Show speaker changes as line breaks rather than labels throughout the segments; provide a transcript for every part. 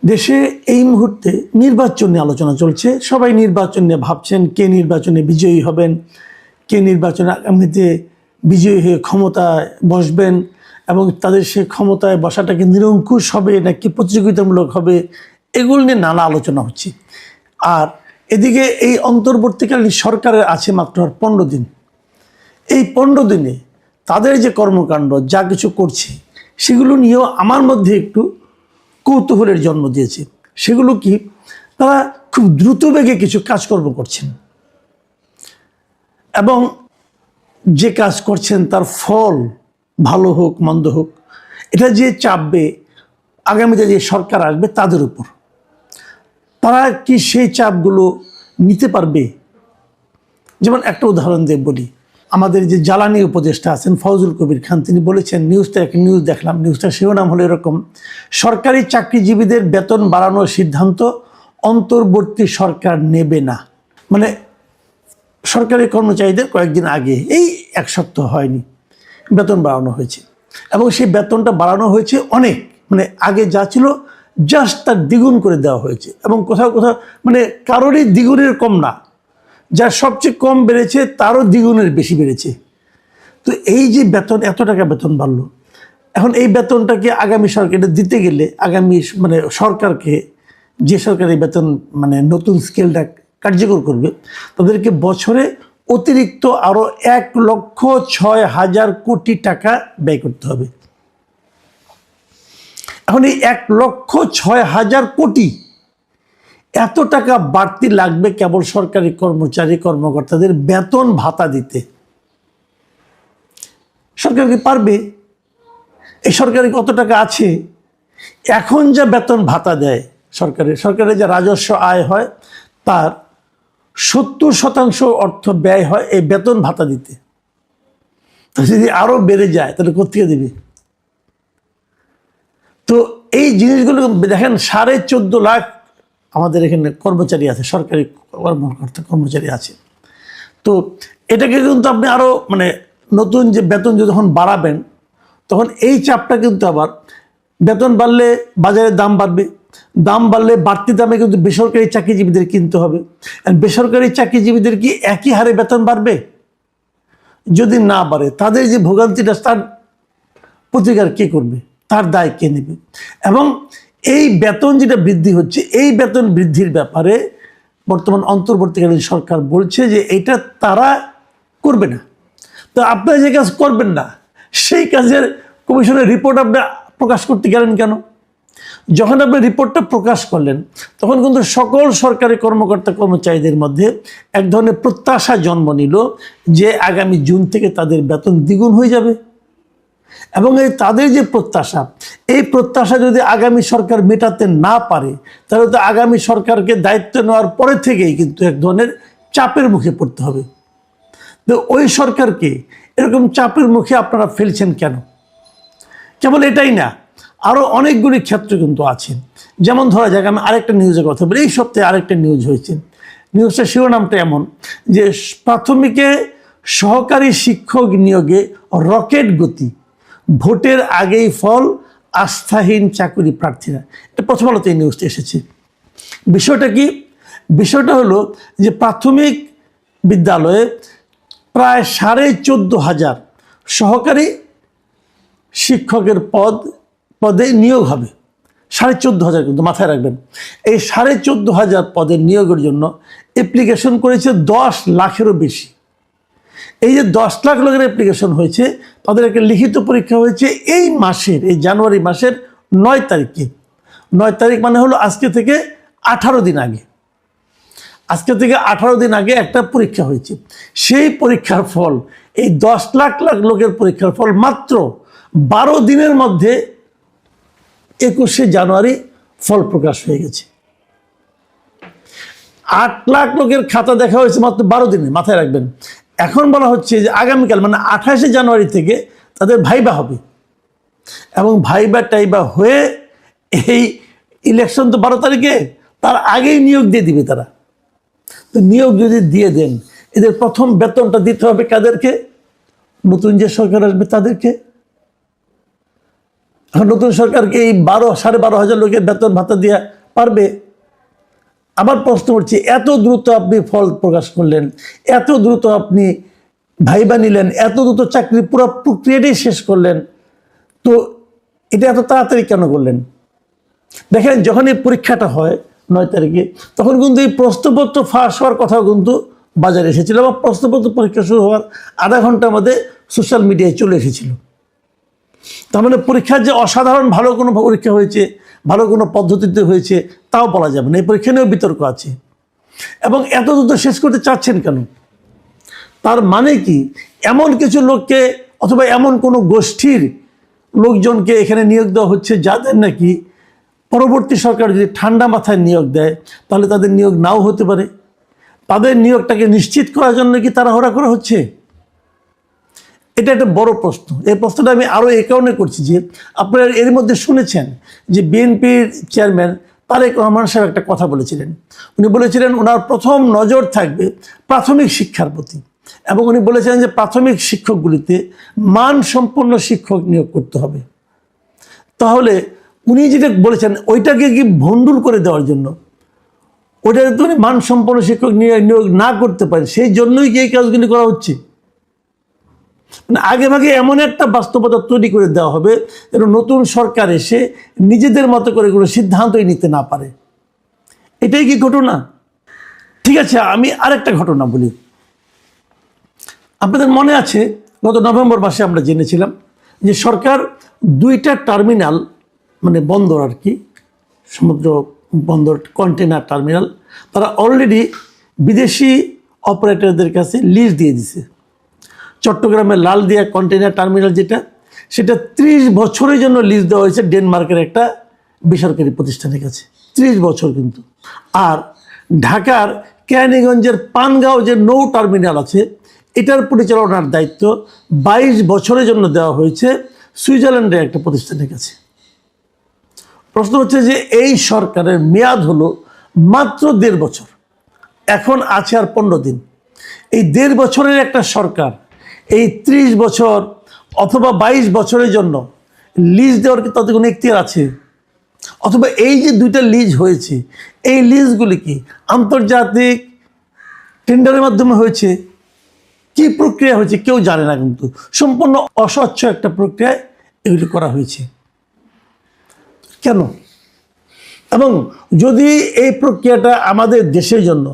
দেশে এই মুহূর্তে নির্বাচন নিয়ে আলোচনা চলছে। সবাই নির্বাচন নিয়ে ভাবছেন, কে নির্বাচনে বিজয়ী হবেন, কে নির্বাচনে আগামীতে বিজয়ী হয়ে ক্ষমতায় বসবেন এবং তাদের সে ক্ষমতায় বসাটাকে নিরঙ্কুশ হবে নাকি প্রতিযোগিতামূলক হবে, এগুলো নিয়ে নানা আলোচনা হচ্ছে। আর এদিকে এই অন্তর্বর্তীকালীন সরকারের আছে মাত্র 15 দিন। এই 15 দিনে তাদের যে কর্মকাণ্ড যা কিছু করছে সেগুলো নিয়েও আমার মধ্যে একটু কৌতূহলের জন্ম দিয়েছে। সেগুলো কি, তারা খুব দ্রুত বেগে কিছু কাজকর্ম করছেন এবং যে কাজ করছেন তার ফল ভালো হোক মন্দ হোক, এটা যে চাপবে আগামীতে যে সরকার আসবে তাদের উপর। তারা কি সেই চাপগুলো নিতে পারবে? যেমন একটা উদাহরণ দিয়ে বলি, আমাদের যে জ্বালানি উপদেষ্টা আছেন ফজলুল কবির খান, তিনি বলেছেন, একটা নিউজ দেখলাম, নিউজটার শিরোনাম হলো এরকম: সরকারি চাকরিজীবীদের বেতন বাড়ানোর সিদ্ধান্ত অন্তর্বর্তী সরকার নেবে না। মানে সরকারি কর্মচারীদের কয়েকদিন আগে, এই 1 সপ্তাহ হয়নি, বেতন বাড়ানো হয়েছে এবং সেই বেতনটা বাড়ানো হয়েছে অনেক, মানে আগে যা ছিল জাস্ট তার দ্বিগুণ করে দেওয়া হয়েছে এবং কোথাও কোথাও মানে কারোরই দ্বিগুণের কম না, যার সবচেয়ে কম বেড়েছে তারও দ্বিগুণের বেশি বেড়েছে। তো এই যে বেতন, এত টাকা বেতন বাড়লো, এখন এই বেতনটাকে আগামী সরকারে দিতে গেলে আগামী মানে সরকারকে, যে সরকারি বেতন মানে নতুন স্কেলটা কার্যকর করবে, তাদেরকে বছরে অতিরিক্ত আরও 1,06,000 কোটি টাকা ব্যয় করতে হবে। এখন এই 1,06,000 কোটি এত টাকা বাড়তি লাগবে কেবল সরকারি কর্মচারী কর্মকর্তাদের বেতন ভাতা দিতে। সরকার কি পারবে? এই সরকারে কত টাকা আছে? এখন যা বেতন ভাতা দেয় সরকারের যে রাজস্ব আয় হয় তার 70% অর্থ ব্যয় হয় এই বেতন ভাতা দিতে। তো যদি আরো বেড়ে যায় তাহলে কোথেকে দেবে? তো এই জিনিসগুলো দেখেন, 14.5 লাখ আমাদের এখানে কর্মচারী আছে, সরকারি কর্মচারী আছে। তো এটাকে কিন্তু আপনি আরো মানে নতুন যে বেতন যখন বাড়াবেন তখন এই চাপটা কিন্তু আবার, বেতন বাড়লে বাজারের দাম বাড়বে, দাম বাড়লে বাড়তি দামে কিন্তু বেসরকারি চাকরিজীবীদের কিনতে হবে। আর বেসরকারি চাকরিজীবীদের কি একই হারে বেতন বাড়বে? যদি না বাড়ে তাদের যে ভোগান্তিটা, তার প্রতিকার কে করবে, তার দায় কে নেবে? এবং এই বেতন যেটা বৃদ্ধি হচ্ছে, এই বেতন বৃদ্ধির ব্যাপারে বর্তমান অন্তর্বর্তীকালীন সরকার বলছে যে এটা তারা করবে না। তো আপনারা যে কাজ করবেন না সেই কাজের কমিশনের রিপোর্ট আপনি প্রকাশ করতে গেলেন কেন? যখন আপনি রিপোর্টটা প্রকাশ করলেন তখন কিন্তু সকল সরকারি কর্মকর্তা কর্মচারীদের মধ্যে এক ধরনের প্রত্যাশা জন্ম নিল যে আগামী জুন থেকে তাদের বেতন দ্বিগুণ হয়ে যাবে। এবং এই তাদের যে প্রত্যাশা, এই প্রত্যাশা যদি আগামী সরকার মেটাতে না পারে তাহলে তো আগামী সরকারকে দায়িত্ব নেওয়ার পরে থেকেই কিন্তু এক ধরনের চাপের মুখে পড়তে হবে। তো ওই সরকারকে এরকম চাপের মুখে আপনারা ফেলছেন কেন? কেবল এটাই না, আরও অনেকগুলি ক্ষেত্র কিন্তু আছে। যেমন ধরা যাক, আমি আরেকটা নিউজের কথা বলি। এই সপ্তাহে আরেকটা নিউজ হয়েছে, নিউজটার শিরোনামটা এমন যে প্রাথমিকে সহকারী শিক্ষক নিয়োগে রকেট গতি, ভোটের আগেই ফল, আস্থাহীন চাকরি প্রার্থীরা। এটা প্রথম আলোতে এই নিউজটা এসেছে। বিষয়টা কি? বিষয়টা হলো যে প্রাথমিক বিদ্যালয়ে প্রায় 14,500 সহকারী শিক্ষকের পদে নিয়োগ হবে। 14,500, কিন্তু মাথায় রাখবেন, এই 14,500 পদের নিয়োগের জন্য অ্যাপ্লিকেশন করেছে 10 লাখেরও বেশি। এই যে 10 লাখ লোকের অ্যাপ্লিকেশন হয়েছে, তাদের একটা লিখিত পরীক্ষা হয়েছে এই মাসের, এই জানুয়ারি মাসের 9 তারিখে। 9 তারিখ মানে হলো আজকে থেকে 18 দিন আগে। আজকে থেকে 18 দিন আগে একটা পরীক্ষা হয়েছে। সেই পরীক্ষার ফল, এই 10 লাখ লোকের পরীক্ষার ফল মাত্র 12 দিনের মধ্যে 21শে জানুয়ারি ফল প্রকাশ হয়ে গেছে। 8 লাখ লোকের খাতা দেখা হয়েছে মাত্র 12 দিনে, মাথায় রাখবেন। এখন বলা হচ্ছে যে আগামীকাল মানে 28শে জানুয়ারি থেকে তাদের ভাইবা হবে এবং ভাইবা টাইবা হয়ে এই ইলেকশন তো 12 তারিখে, তার আগেই নিয়োগ দিয়ে দিবে তারা। তো নিয়োগ যদি দিয়ে দেন, এদের প্রথম বেতনটা দিতে হবে কাদেরকে? নতুন যে সরকার আসবে তাদেরকে। এখন নতুন সরকারকে এই 12,500 লোকের বেতন ভাতা দেওয়া পারবে? আবার প্রশ্ন করছি, এত দ্রুত আপনি ফল প্রকাশ করলেন, এত দ্রুত আপনি ভাইবা নিলেন, এত দ্রুত চাকরির পুরো প্রক্রিয়াটাই শেষ করলেন, তো এটা এত তাড়াতাড়ি কেন করলেন? দেখেন, যখন এই পরীক্ষাটা হয় 9 তারিখে, তখন কিন্তু এই প্রশ্নপত্র ফাঁস হওয়ার কথাও কিন্তু বাজারে এসেছিল, বা প্রশ্নপত্র পরীক্ষা শুরু হওয়ার আধা ঘন্টার মধ্যে সোশ্যাল মিডিয়ায় চলে এসেছিল। তার মানে পরীক্ষার যে অসাধারণ ভালো কোনো পরীক্ষা হয়েছে, ভালো কোনো পদ্ধতিতে হয়েছে, তাও বলা যাবে না। এই পরীক্ষা নিয়েও বিতর্ক আছে। এবং এত দ্রুত শেষ করতে চাচ্ছেন কেন? তার মানে কি, এমন কিছু লোককে অথবা এমন কোনো গোষ্ঠীর লোকজনকে এখানে নিয়োগ দেওয়া হচ্ছে যাদের নাকি পরবর্তী সরকার যদি ঠান্ডা মাথায় নিয়োগ দেয় তাহলে তাদের নিয়োগ নাও হতে পারে। তাদের নিয়োগটাকে নিশ্চিত করার জন্য কি তাড়াহুড়া করা হচ্ছে? এটা একটা বড় প্রশ্ন। এই প্রশ্নটা আমি আরও এই কারণে করছি যে আপনারা এর মধ্যে শুনেছেন যে বিএনপির চেয়ারম্যান তারেক রহমান সাহেব একটা কথা বলেছিলেন। উনি বলেছিলেন ওনার প্রথম নজর থাকবে প্রাথমিক শিক্ষার প্রতি, এবং উনি বলেছিলেন যে প্রাথমিক শিক্ষকগুলিতে মানসম্পন্ন শিক্ষক নিয়োগ করতে হবে। তাহলে উনি যেটা বলেছেন ওইটাকে কি ভণ্ডুল করে দেওয়ার জন্য, ওইটা যদি উনি মানসম্পন্ন শিক্ষক নিয়োগ না করতে পারেন, সেই জন্যই কি এই কাজগুলি করা হচ্ছে? মানে আগে ভাগে এমন একটা বাস্তবতা তৈরি করে দেওয়া হবে যেন নতুন সরকার এসে নিজেদের মতো করে কোনো সিদ্ধান্তই নিতে না পারে। এটাই কি ঘটনা? ঠিক আছে, আমি আরেকটা ঘটনা বলি। আপনাদের মনে আছে গত নভেম্বর মাসে আমরা জেনেছিলাম যে সরকার 2টা টার্মিনাল, মানে বন্দর আর কি, সমুদ্র বন্দর কন্টেনার টার্মিনাল, তারা অলরেডি বিদেশি অপারেটরদের কাছে লিজ দিয়ে দিছে। চট্টগ্রামের লালদিয়া কন্টেনার টার্মিনাল যেটা, সেটা 30 বছরের জন্য লিজ দেওয়া হয়েছে ডেনমার্কের একটা বেসরকারি প্রতিষ্ঠানের কাছে। 30 বছর কিন্তু। আর ঢাকার কেরানীগঞ্জের পানগাঁও যে নৌ টার্মিনাল আছে, এটার পরিচালনার দায়িত্ব 22 বছরের জন্য দেওয়া হয়েছে সুইজারল্যান্ডের একটা প্রতিষ্ঠানের কাছে। প্রশ্ন হচ্ছে যে এই সরকারের মেয়াদ হলো মাত্র 1.5 বছর, এখন আছে আর 15 দিন। এই 1.5 বছরের একটা সরকার এই 30 বছর অথবা 22 বছরের জন্য লিজ দেওয়ার কি তাদের কোনো এখতিয়ার আছে? অথবা এই যে 2টা লিজ হয়েছে, এই লিজগুলি কি আন্তর্জাতিক টেন্ডারের মাধ্যমে হয়েছে? কি প্রক্রিয়া হয়েছে কেউ জানে না, কিন্তু সম্পূর্ণ অস্বচ্ছ একটা প্রক্রিয়ায় এগুলি করা হয়েছে। কেন? এবং যদি এই প্রক্রিয়াটা আমাদের দেশের জন্য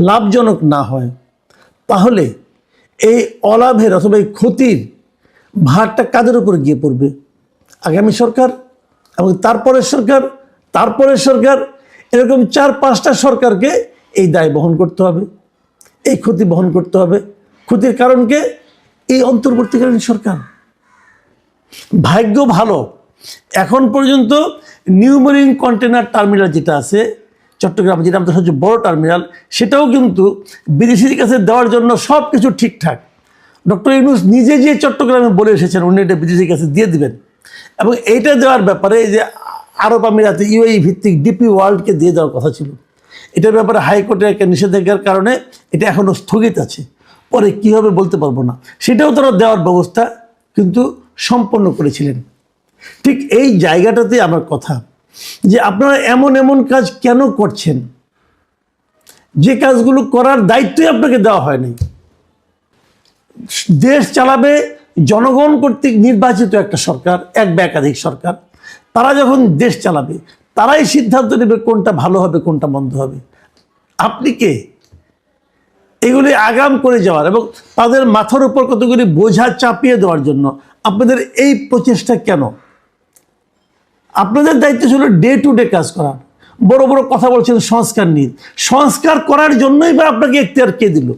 লাভজনক না হয়, তাহলে এই অলাভের অথবা এই ক্ষতির ভারটা কাদের উপর গিয়ে পড়বে? আগামী সরকার এবং তারপরের সরকার, তারপরের সরকার, এরকম 4-5টা সরকারকে এই দায় বহন করতে হবে, এই ক্ষতি বহন করতে হবে। ক্ষতির কারণকে এই অন্তর্বর্তীকালীন সরকার। ভাগ্য ভালো, এখন পর্যন্ত নিউ মেরিন কন্টেনার টার্মিনাল যেটা আছে চট্টগ্রামে, যেটা আমাদের সবচেয়ে বড় টার্মিনাল, সেটাও কিন্তু বিদেশির কাছে দেওয়ার জন্য সব কিছু ঠিকঠাক। ডক্টর ইউনূস নিজে যে চট্টগ্রামে বলে এসেছেন উনি এটা বিদেশির কাছে দিয়ে দিবেন, এবং এইটা দেওয়ার ব্যাপারে যে আরব আমিরাতে ইউএই ভিত্তিক ডিপি ওয়ার্ল্ডকে দিয়ে দেওয়ার কথা ছিল, এটার ব্যাপারে হাইকোর্টের একটা নিষেধাজ্ঞার কারণে এটা এখনও স্থগিত আছে। পরে কী হবে বলতে পারবো না, সেটাও তারা দেওয়ার ব্যবস্থা কিন্তু সম্পন্ন করেছিলেন। ঠিক এই জায়গাটাতে আমার কথা যে আপনারা এমন এমন কাজ কেন করছেন যে কাজগুলো করার দায়িত্বই আপনাকে দেওয়া হয়নি। দেশ চালাবে জনগণ কর্তৃক নির্বাচিত একটা সরকার, এক বা একাধিক সরকার, তারা যখন দেশ চালাবে তারাই সিদ্ধান্ত নেবে কোনটা ভালো হবে কোনটা মন্দ হবে। আপনি কে এগুলি আগাম করে যাওয়ার এবং তাদের মাথার উপর কতগুলি বোঝা চাপিয়ে দেওয়ার জন্য আপনাদের এই প্রচেষ্টা কেন? আপনাদের দায়িত্ব ছিল ডে টু ডে কাজ করা। বড় বড় কথা বলছেন সংস্কার নিয়ে, সংস্কার করার জন্যই বা আপনাকে এখতিয়ার কে দিল?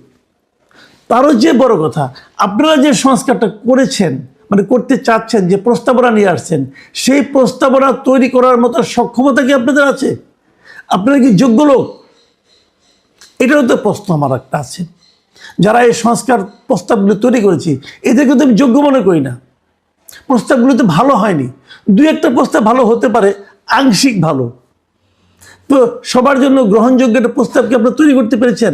তারও যে বড় কথা, আপনারা যে সংস্কারটা করেছেন, মানে করতে চাচ্ছেন, যে প্রস্তাবনা নিয়ে আসছেন, সেই প্রস্তাবনা তৈরি করার মতো সক্ষমতা কি আপনাদের আছে? আপনারা কি যোগ্য লোক? এটারও তো প্রশ্ন আমার একটা আছে। যারা এই সংস্কার প্রস্তাবগুলো তৈরি করেছে এদের কিন্তু আমি যোগ্য মনে করি না। প্রস্তাবগুলো তো ভালো হয়নি, 2-1টা প্রস্তাব ভালো হতে পারে, আংশিক ভালো। তো সবার জন্য গ্রহণযোগ্য একটা প্রস্তাব কি আপনারা তৈরি করতে পেরেছেন?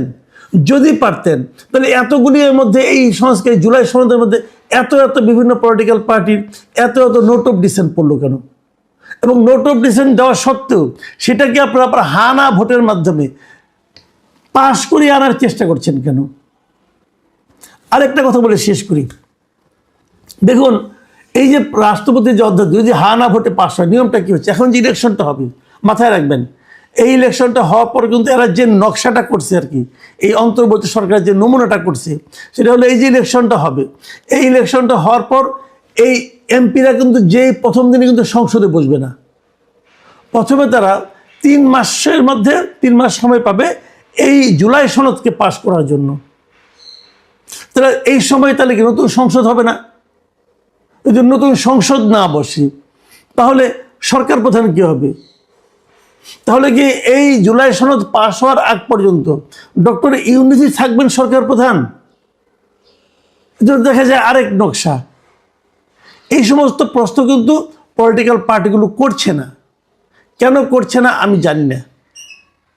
যদি পারতেন তাহলে এতগুলির মধ্যে এই সংস্কার জুলাই সনদের মধ্যে এত এত বিভিন্ন পলিটিক্যাল পার্টির এত এত নোট অফ ডিসেন্ট পড়লো কেন? এবং নোট অফ ডিসেন্ট দেওয়া সত্ত্বেও সেটাকে আপনারা আবার হানা ভোটের মাধ্যমে পাশ করিয়ে আনার চেষ্টা করছেন কেন? আরেকটা কথা বলে শেষ করি। দেখুন, এই যে রাষ্ট্রপতির যে অধ্যাদেশ যদি হানা ভোটে পাশ হয়, নিয়মটা কি হচ্ছে? এখন যে ইলেকশনটা হবে, মাথায় রাখবেন, এই ইলেকশনটা হওয়ার পর কিন্তু এরা যে নকশাটা করছে আর কি, এই অন্তর্বর্তী সরকার যে নমুনাটা করছে, সেটা হলো এই যে ইলেকশনটা হবে, এই ইলেকশনটা হওয়ার পর এই এমপিরা কিন্তু যেই প্রথম দিনে কিন্তু সংসদে বসবে না। প্রথমে তারা 3 মাসের মধ্যে 3 মাস সময় পাবে এই জুলাই সনদকে পাশ করার জন্য। তাহলে এই সময় তাহলে কি নতুন সংসদ হবে না? যদি নতুন সংসদ না বসে তাহলে সরকার প্রধান কি হবে? তাহলে কি এই জুলাই সনদ পাশ হওয়ার আগ পর্যন্ত ডক্টর ইউনূস থাকবেন সরকার প্রধান? দেখা যায় আরেক নকশা। এই সমস্ত প্রশ্ন কিন্তু পলিটিক্যাল পার্টিগুলো করছে না। কেন করছে না আমি জানি না।